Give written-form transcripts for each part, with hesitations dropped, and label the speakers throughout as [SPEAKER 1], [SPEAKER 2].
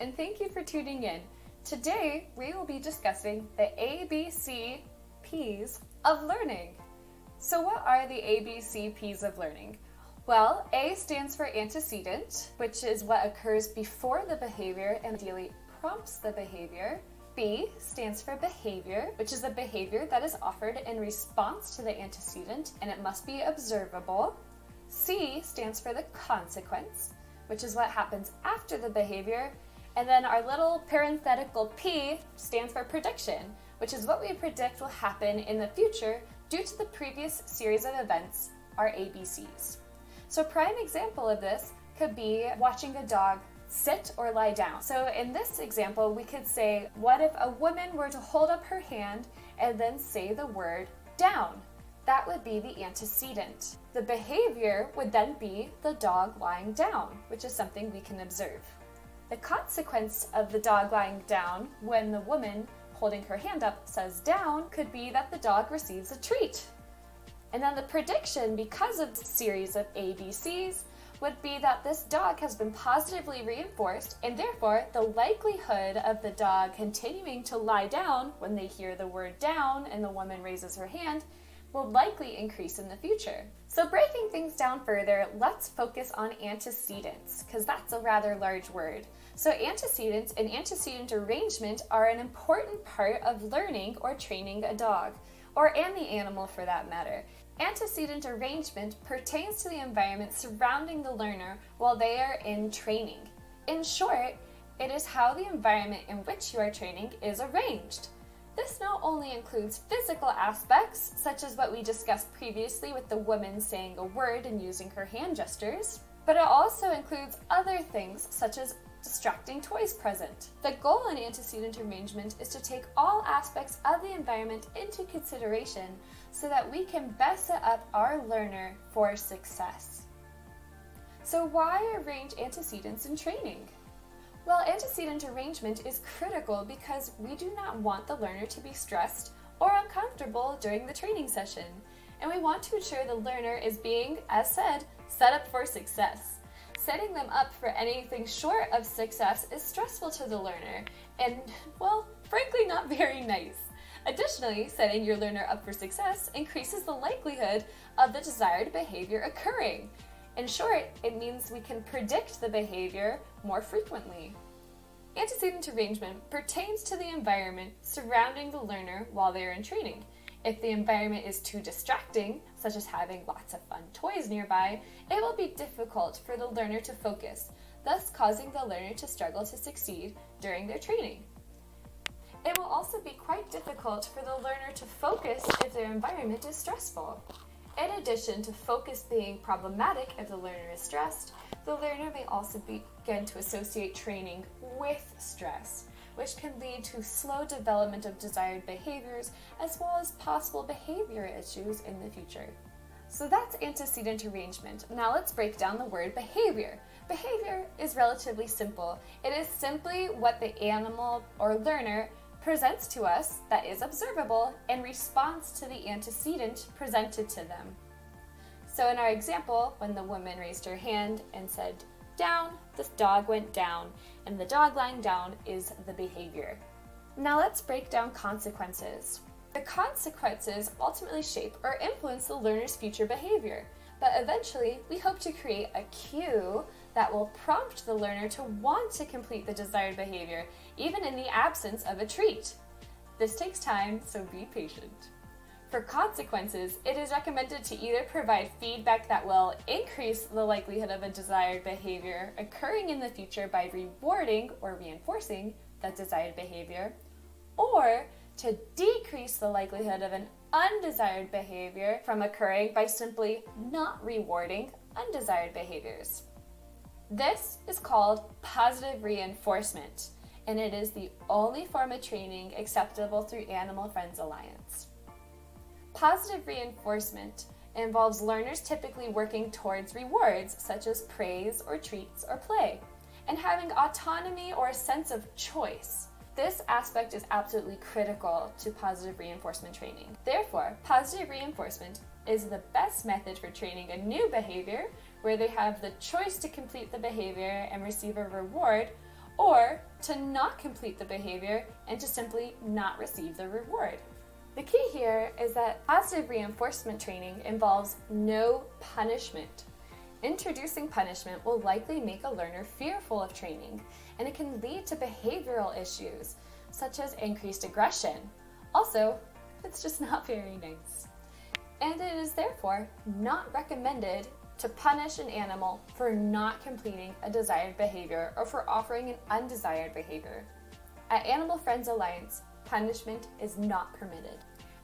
[SPEAKER 1] and thank you for tuning in. Today, we will be discussing the ABCPs of learning. So what are the ABCPs of learning? Well, A stands for antecedent, which is what occurs before the behavior and ideally prompts the behavior. B stands for behavior, which is the behavior that is offered in response to the antecedent, and it must be observable. C stands for the consequence, which is what happens after the behavior. And then our little parenthetical P stands for prediction, which is what we predict will happen in the future due to the previous series of events, our ABCs. So a prime example of this could be watching a dog sit or lie down. So in this example, we could say, what if a woman were to hold up her hand and then say the word down? That would be the antecedent. The behavior would then be the dog lying down, which is something we can observe. The consequence of the dog lying down when the woman holding her hand up says down could be that the dog receives a treat. And then the prediction, because of the series of ABCs, would be that this dog has been positively reinforced, and therefore the likelihood of the dog continuing to lie down when they hear the word down and the woman raises her hand will likely increase in the future. So breaking things down further, let's focus on antecedents, because that's a rather large word. So antecedents and antecedent arrangement are an important part of learning or training a dog, or any animal for that matter. Antecedent arrangement pertains to the environment surrounding the learner while they are in training. In short, it is how the environment in which you are training is arranged. This not only includes physical aspects, such as what we discussed previously with the woman saying a word and using her hand gestures, but it also includes other things such as distracting toys present. The goal in antecedent arrangement is to take all aspects of the environment into consideration so that we can best set up our learner for success. So why arrange antecedents in training? Well, antecedent arrangement is critical because we do not want the learner to be stressed or uncomfortable during the training session, and we want to ensure the learner is being, as said, set up for success. Setting them up for anything short of success is stressful to the learner and, well, frankly not very nice. Additionally, setting your learner up for success increases the likelihood of the desired behavior occurring. In short, it means we can predict the behavior more frequently. Antecedent arrangement pertains to the environment surrounding the learner while they are in training. If the environment is too distracting, such as having lots of fun toys nearby, it will be difficult for the learner to focus, thus causing the learner to struggle to succeed during their training. It will also be quite difficult for the learner to focus if their environment is stressful. In addition to focus being problematic if the learner is stressed, the learner may also begin to associate training with stress, which can lead to slow development of desired behaviors as well as possible behavior issues in the future. So that's antecedent arrangement. Now let's break down the word behavior. Behavior is relatively simple. It is simply what the animal or learner presents to us that is observable in response to the antecedent presented to them. So in our example, when the woman raised her hand and said down, the dog went down, and the dog lying down is the behavior. Now let's break down consequences. The consequences ultimately shape or influence the learner's future behavior, but eventually we hope to create a cue that will prompt the learner to want to complete the desired behavior, even in the absence of a treat. This takes time, so be patient. For consequences, it is recommended to either provide feedback that will increase the likelihood of a desired behavior occurring in the future by rewarding or reinforcing that desired behavior, or to decrease the likelihood of an undesired behavior from occurring by simply not rewarding undesired behaviors. This is called positive reinforcement, and it is the only form of training acceptable through Animal Friends Alliance. Positive reinforcement involves learners typically working towards rewards such as praise or treats or play, and having autonomy or a sense of choice. This aspect is absolutely critical to positive reinforcement training. Therefore, positive reinforcement is the best method for training a new behavior where they have the choice to complete the behavior and receive a reward, or to not complete the behavior and to simply not receive the reward. The key here is that positive reinforcement training involves no punishment. Introducing punishment will likely make a learner fearful of training, and it can lead to behavioral issues, such as increased aggression. Also, it's just not very nice. And it is therefore not recommended to punish an animal for not completing a desired behavior or for offering an undesired behavior. At Animal Friends Alliance, punishment is not permitted.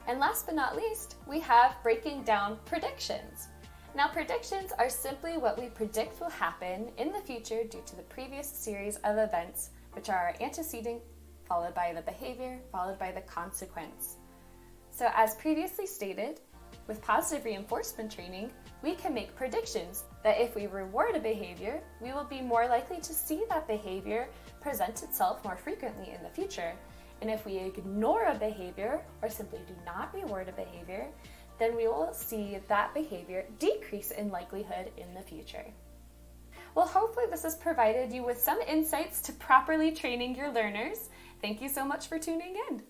[SPEAKER 1] And last but not least, we have breaking down predictions. Now, predictions are simply what we predict will happen in the future due to the previous series of events, which are antecedent, followed by the behavior, followed by the consequence. So as previously stated, with positive reinforcement training, we can make predictions that if we reward a behavior, we will be more likely to see that behavior present itself more frequently in the future. And if we ignore a behavior or simply do not reward a behavior, then we will see that behavior decrease in likelihood in the future. Well, hopefully this has provided you with some insights to properly training your learners. Thank you so much for tuning in.